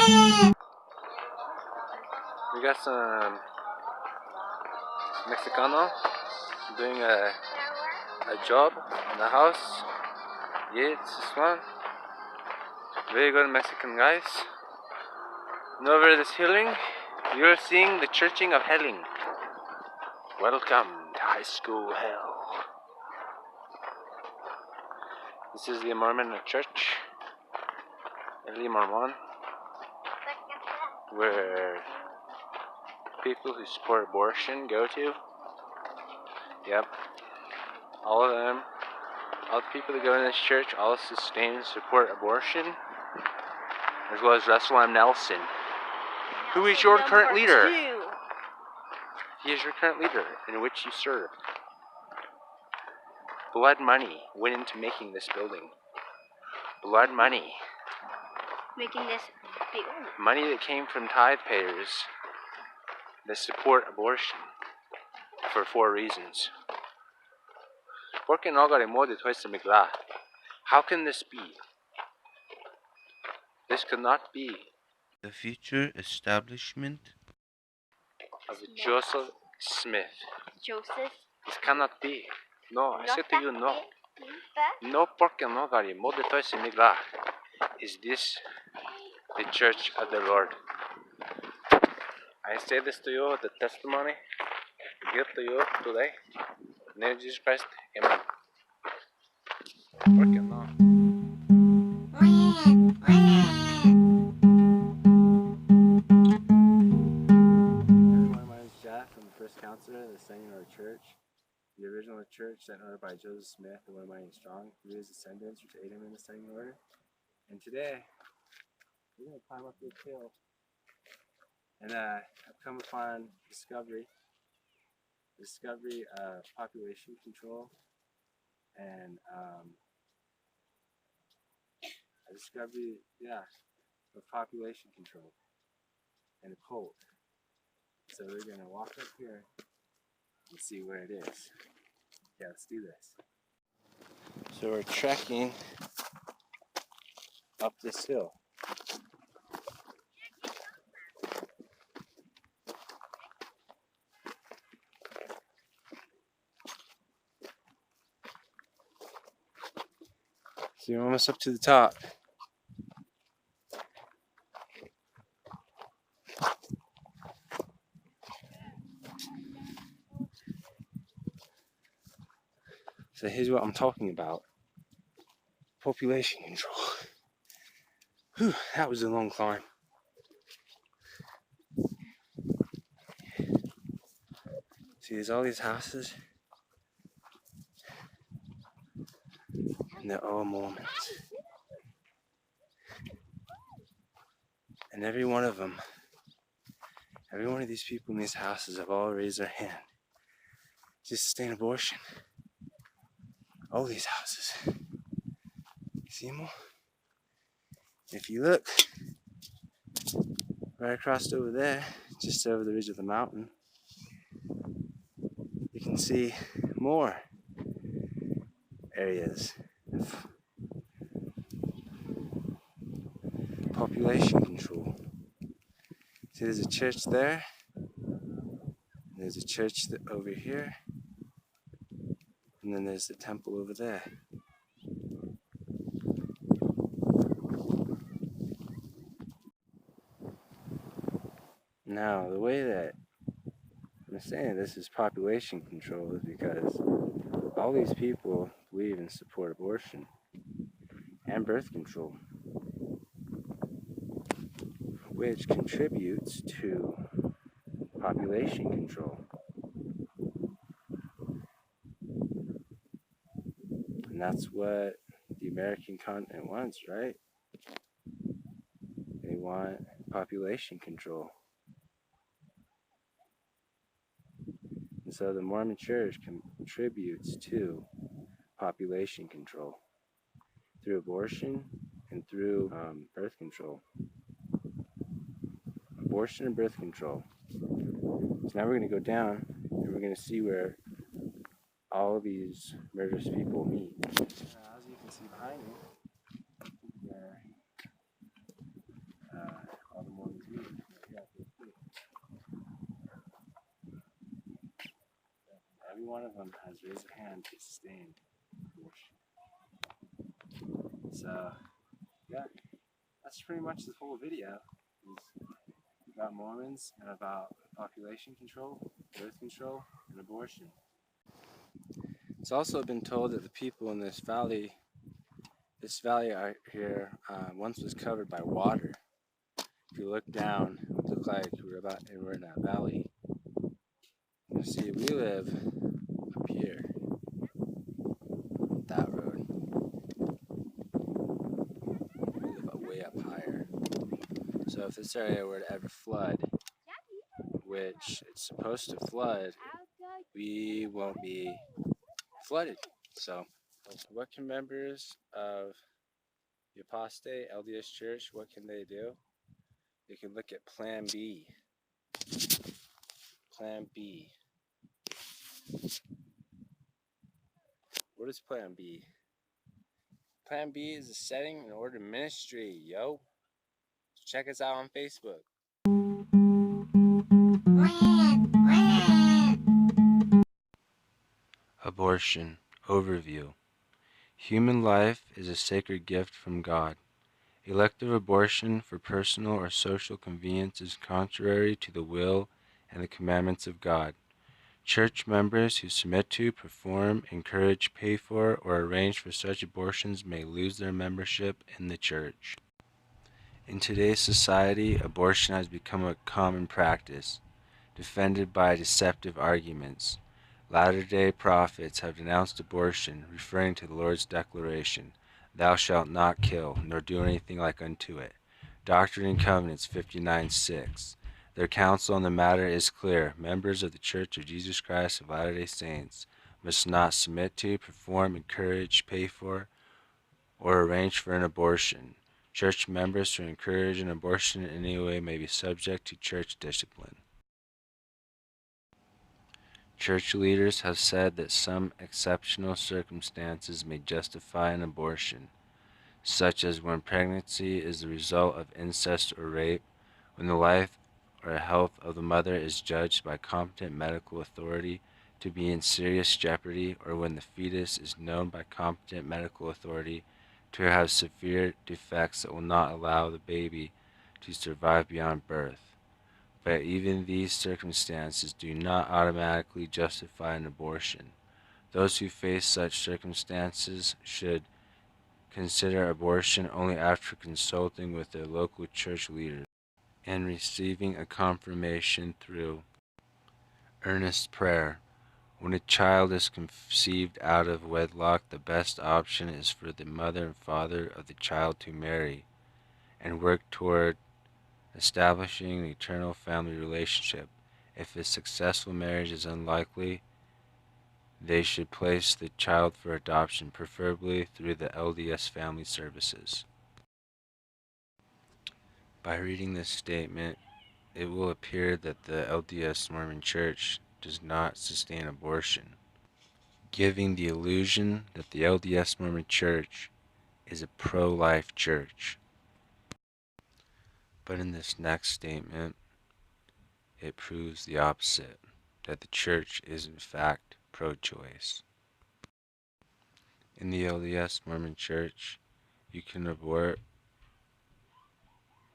We got some Mexicano doing a job in the house. Yeah, it's this one. Very good Mexican guys. And over this healing, you're seeing the churching of helling. Welcome to high school hell. This is the Mormon church, LDS Mormon, where people who support abortion go to. Yep, all of them, all the people that go in this church, all sustain and support abortion, as well as Russell M. Nelson, who is your current leader. He is your current leader in which you serve. Blood money went into making this building. Blood money. Making this big. Money that came from tithe payers that support abortion for 4 reasons. How can this be? This could not be. The future establishment Of Joseph Smith. Joseph? This cannot be. No, I said to you no. No, porque no, Gary. Is this the church of the Lord? I say this to you, the testimony I give to you today. In the name of Jesus Christ, amen. Porque no. Everyone, my name is Jeff. I'm the first counselor of the Settinginorder Church. The original church set ordered by Joseph Smith, the one mighty and strong, through his descendants, which aid him in the Settinginorder. And today, we're going to climb up this hill. And I've come upon discovery of population control, and a discovery, of population control and a cult. So we're going to walk up here and see where it is. Yeah, let's do this. So we're trekking up this hill. So you're almost up to the top. So here's what I'm talking about. Population control. Whew, that was a long climb. See, there's all these houses. And they're all Mormons. And every one of them, every one of these people in these houses have all raised their hand to sustain abortion. All these houses. See them all? If you look right across over there, just over the ridge of the mountain, you can see more areas of population control. See, there's a church there, there's a church over here, and then there's the temple over there. Now, the way that I'm saying this is population control is because all these people believe and support abortion and birth control, which contributes to population control. And that's what the American continent wants, right? They want population control. And so the Mormon Church contributes to population control through abortion and through birth control. Abortion and birth control. So now we're going to go down and we're going to see where all of these murderous people meet. As you can see behind me, where all one of them has raised their hand to sustain abortion. So, yeah, that's pretty much the whole video. It's about Mormons and about population control, birth control, and abortion. It's also been told that the people in this valley out here once was covered by water. If you look down, it would look like we're in that valley. You see, we live up here, that road. We live way up higher. So if this area were to ever flood, which it's supposed to flood, we won't be flooded. So what can members of the apostate LDS Church, what can they do? They can look at Plan B. Plan B. What is Plan B? Plan B is a setting in order ministry, yo. Check us out on Facebook. Abortion. Overview. Human life is a sacred gift from God. Elective abortion for personal or social convenience is contrary to the will and the commandments of God. Church members who submit to, perform, encourage, pay for, or arrange for such abortions may lose their membership in the church. In today's society, abortion has become a common practice, defended by deceptive arguments. Latter-day Prophets have denounced abortion, referring to the Lord's declaration, "Thou shalt not kill, nor do anything like unto it." Doctrine and Covenants 59:6. Their counsel on the matter is clear. Members of the Church of Jesus Christ of Latter-day Saints must not submit to, perform, encourage, pay for, or arrange for an abortion. Church members who encourage an abortion in any way may be subject to church discipline. Church leaders have said that some exceptional circumstances may justify an abortion, such as when pregnancy is the result of incest or rape, when the life or health of the mother is judged by competent medical authority to be in serious jeopardy, or when the fetus is known by competent medical authority to have severe defects that will not allow the baby to survive beyond birth. But even these circumstances do not automatically justify an abortion. Those who face such circumstances should consider abortion only after consulting with their local church leaders and receiving a confirmation through earnest prayer. When a child is conceived out of wedlock, the best option is for the mother and father of the child to marry and work toward establishing an eternal family relationship. If a successful marriage is unlikely, they should place the child for adoption, preferably through the LDS Family Services. By reading this statement, it will appear that the LDS Mormon Church does not sustain abortion, giving the illusion that the LDS Mormon Church is a pro-life church. But in this next statement, it proves the opposite, that the church is in fact pro-choice. In the LDS Mormon Church, you can abort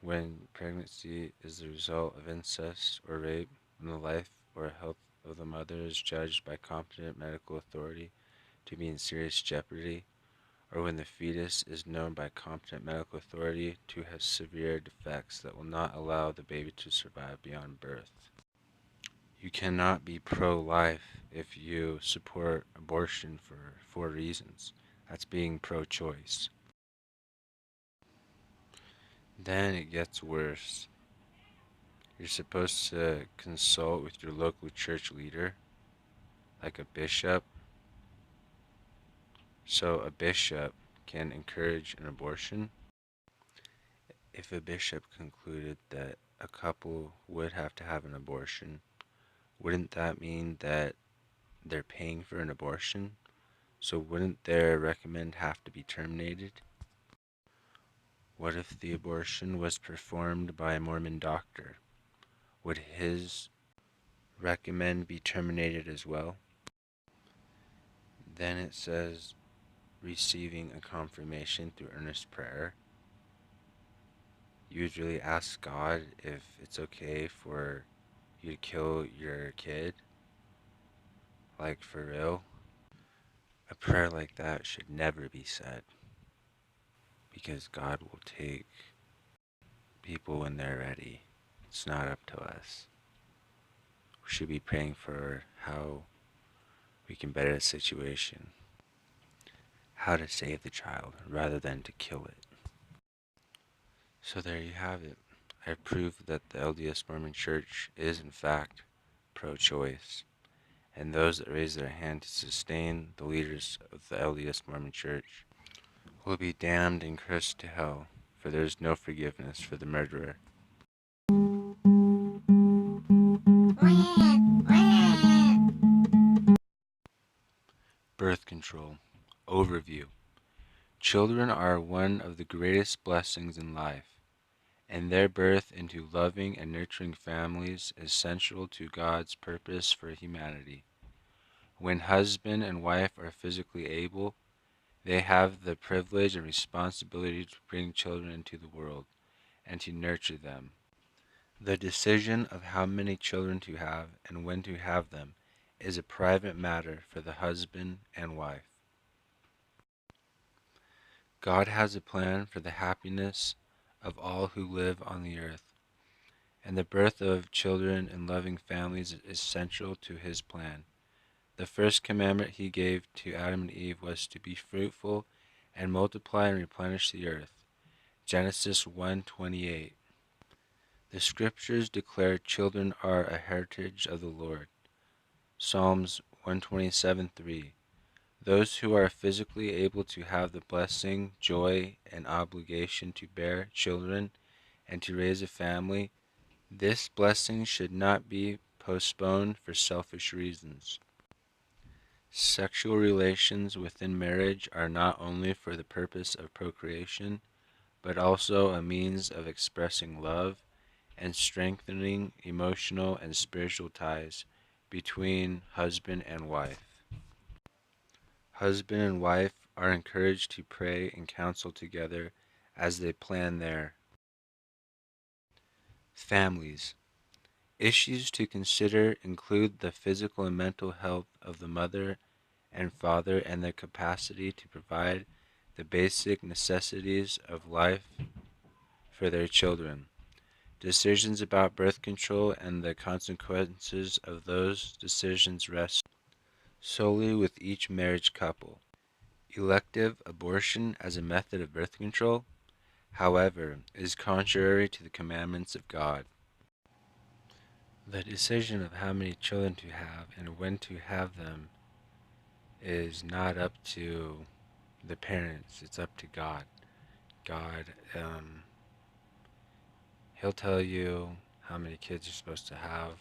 when pregnancy is the result of incest or rape, when the life or health of the mother is judged by competent medical authority to be in serious jeopardy, or when the fetus is known by competent medical authority to have severe defects that will not allow the baby to survive beyond birth. You cannot be pro-life if you support abortion for 4 reasons. That's being pro-choice. Then it gets worse. You're supposed to consult with your local church leader, like a bishop. So a bishop can encourage an abortion. If a bishop concluded that a couple would have to have an abortion, wouldn't that mean that they're paying for an abortion? So wouldn't their recommend have to be terminated? What if the abortion was performed by a Mormon doctor? Would his recommend be terminated as well? Then it says receiving a confirmation through earnest prayer. Usually ask God if it's okay for you to kill your kid, like for real. A prayer like that should never be said, because God will take people when they're ready. It's not up to us. We should be praying for how we can better the situation, how to save the child rather than to kill it. So there you have it. I've proved that the LDS Mormon Church is in fact pro-choice, and those that raise their hand to sustain the leaders of the LDS Mormon Church will be damned and cursed to hell, for there is no forgiveness for the murderer. Birth control. Overview. Children are one of the greatest blessings in life, and their birth into loving and nurturing families is central to God's purpose for humanity. When husband and wife are physically able, they have the privilege and responsibility to bring children into the world and to nurture them. The decision of how many children to have and when to have them is a private matter for the husband and wife. God has a plan for the happiness of all who live on the earth, and the birth of children in loving families is central to his plan. The first commandment he gave to Adam and Eve was to be fruitful and multiply and replenish the earth. Genesis 1:28. The scriptures declare children are a heritage of the Lord. Psalms 127:3. Those who are physically able to have the blessing, joy, and obligation to bear children and to raise a family, this blessing should not be postponed for selfish reasons. Sexual relations within marriage are not only for the purpose of procreation, but also a means of expressing love and strengthening emotional and spiritual ties between husband and wife. Husband and wife are encouraged to pray and counsel together as they plan their families. Issues to consider include the physical and mental health of the mother and father and their capacity to provide the basic necessities of life for their children. Decisions about birth control and the consequences of those decisions rest solely with each marriage couple. Elective abortion as a method of birth control, however, is contrary to the commandments of God. The decision of how many children to have and when to have them is not up to the parents, it's up to God. God, He'll tell you how many kids you're supposed to have,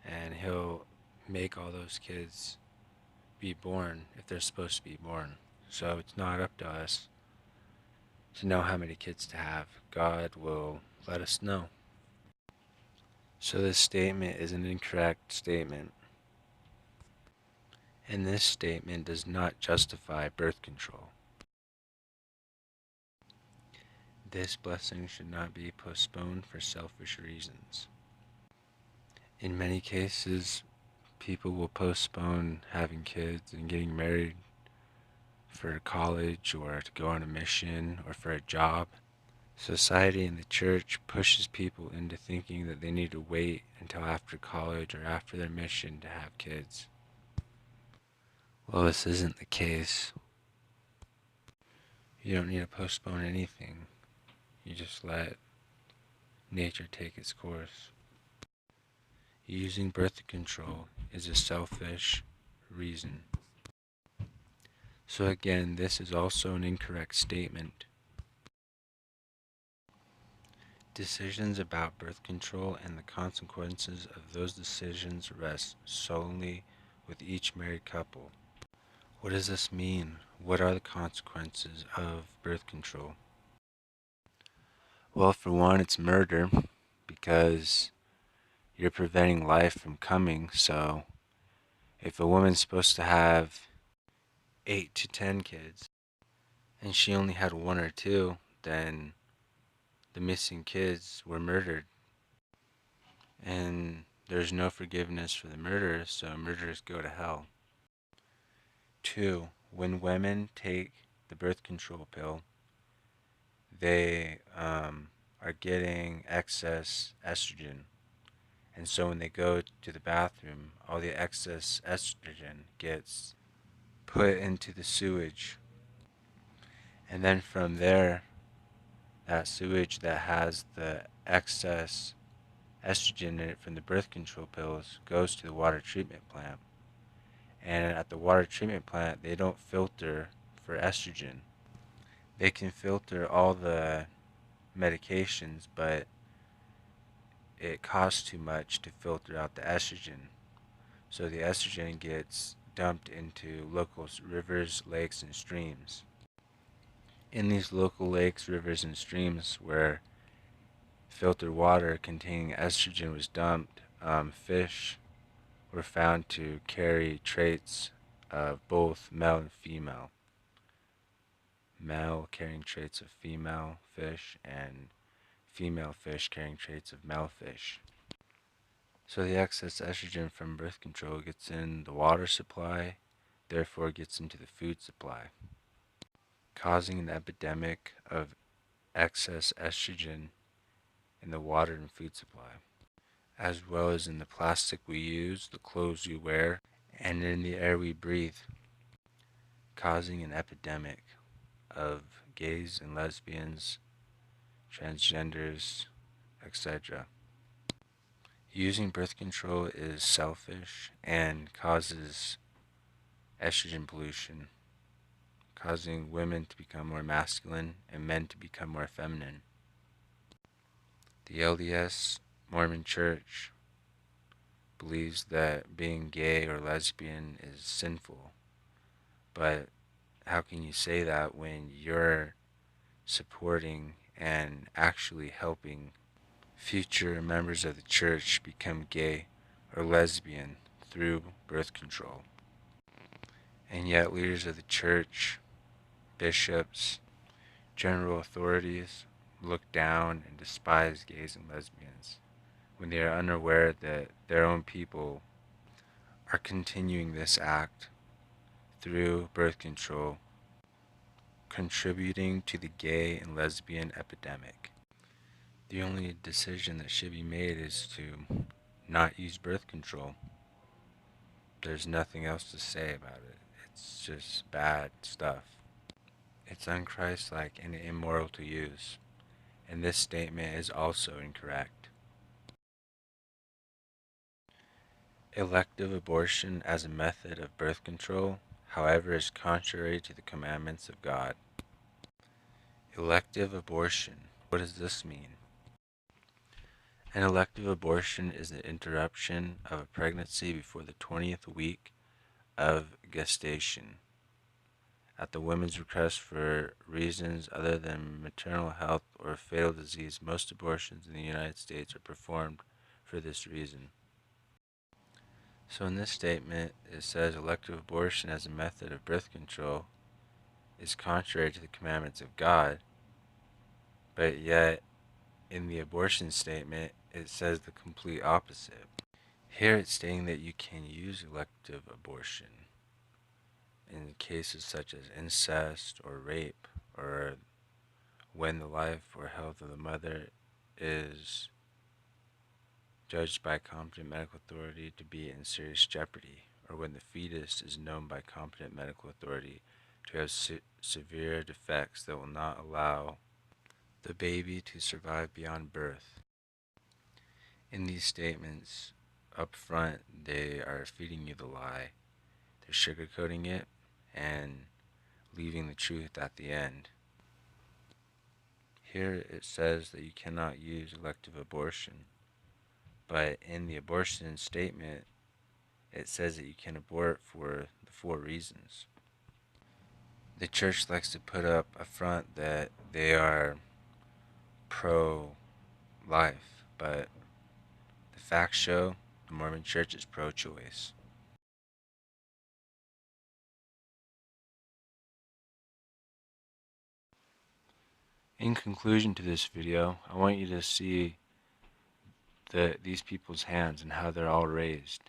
and He'll make all those kids be born if they're supposed to be born. So it's not up to us to know how many kids to have. God will let us know. So this statement is an incorrect statement. And this statement does not justify birth control. This blessing should not be postponed for selfish reasons. In many cases, people will postpone having kids and getting married for college or to go on a mission or for a job. Society and the church pushes people into thinking that they need to wait until after college or after their mission to have kids. Well, this isn't the case. You don't need to postpone anything. You just let nature take its course. Using birth control is a selfish reason. So again, this is also an incorrect statement. Decisions about birth control and the consequences of those decisions rest solely with each married couple. What does this mean? What are the consequences of birth control? Well, for one, it's murder, because you're preventing life from coming. So if a woman's supposed to have 8 to 10 kids, and she only had 1 or 2, then the missing kids were murdered. And there's no forgiveness for the murderers, so murderers go to hell. 2, when women take the birth control pill, they are getting excess estrogen. And so when they go to the bathroom, all the excess estrogen gets put into the sewage. And then from there, that sewage that has the excess estrogen in it from the birth control pills goes to the water treatment plant. And at the water treatment plant, they don't filter for estrogen. They can filter all the medications, but it costs too much to filter out the estrogen. So the estrogen gets dumped into local rivers, lakes, and streams. In these local lakes, rivers, and streams where filtered water containing estrogen was dumped, fish were found to carry traits of both male and female. Male carrying traits of female fish and female fish carrying traits of male fish. So the excess estrogen from birth control gets in the water supply, therefore gets into the food supply, causing an epidemic of excess estrogen in the water and food supply, as well as in the plastic we use, the clothes we wear, and in the air we breathe, causing an epidemic of gays and lesbians, transgenders, etc. Using birth control is selfish and causes estrogen pollution, causing women to become more masculine and men to become more feminine. The LDS Mormon Church believes that being gay or lesbian is sinful, but how can you say that when you're supporting and actually helping future members of the church become gay or lesbian through birth control? And yet leaders of the church, bishops, general authorities look down and despise gays and lesbians when they are unaware that their own people are continuing this act through birth control, contributing to the gay and lesbian epidemic. The only decision that should be made is to not use birth control. There's nothing else to say about it. It's just bad stuff. It's unchristlike and immoral to use, and this statement is also incorrect. Elective abortion as a method of birth control, however, is contrary to the commandments of God. Elective abortion. What does this mean? An elective abortion is the interruption of a pregnancy before the 20th week of gestation, at the woman's request for reasons other than maternal health or fatal disease. Most abortions in the United States are performed for this reason. So in this statement, it says elective abortion as a method of birth control is contrary to the commandments of God, but yet in the abortion statement, it says the complete opposite. Here it's stating that you can use elective abortion in cases such as incest or rape, or when the life or health of the mother is judged by a competent medical authority to be in serious jeopardy, or when the fetus is known by competent medical authority to have severe defects that will not allow the baby to survive beyond birth. In these statements, up front, they are feeding you the lie. They're sugarcoating it and leaving the truth at the end. Here it says that you cannot use elective abortion, but in the abortion statement, it says that you can abort for the 4 reasons. The church likes to put up a front that they are pro-life, but the facts show the Mormon church is pro-choice. In conclusion to this video, I want you to see these people's hands and how they're all raised.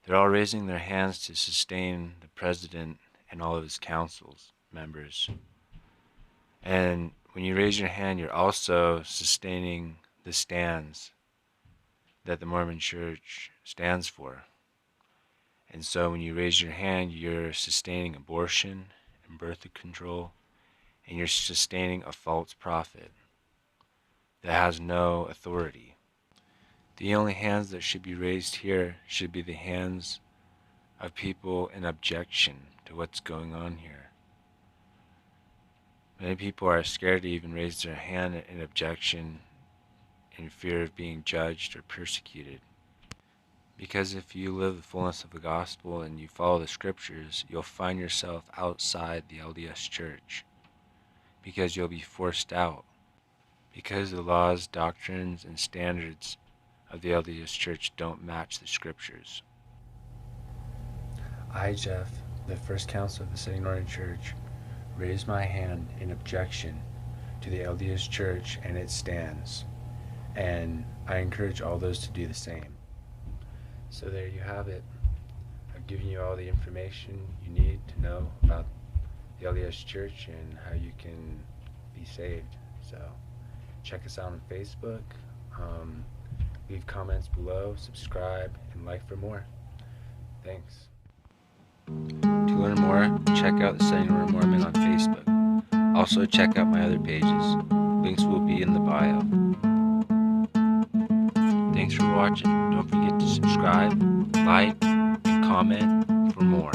They're all raising their hands to sustain the president and all of his councils members. And when you raise your hand, you're also sustaining the stands that the Mormon Church stands for. And so when you raise your hand, you're sustaining abortion and birth control, and you're sustaining a false prophet that has no authority. The only hands that should be raised here should be the hands of people in objection to what's going on here. Many people are scared to even raise their hand in objection in fear of being judged or persecuted. Because if you live the fullness of the gospel and you follow the scriptures, you'll find yourself outside the LDS Church. Because you'll be forced out. Because the laws, doctrines, and standards of the LDS Church don't match the scriptures. I, Jeff, the First Council of the Setting in Order Church, raise my hand in objection to the LDS Church and its stands, and I encourage all those to do the same. So there you have it. I've given you all the information you need to know about the LDS Church and how you can be saved. So check us out on Facebook, leave comments below, subscribe, and like for more. Thanks. To learn more, check out the Setting in Order Mormon on Facebook. Also check out my other pages. Links will be in the bio. Thanks for watching. Don't forget to subscribe, like, and comment for more.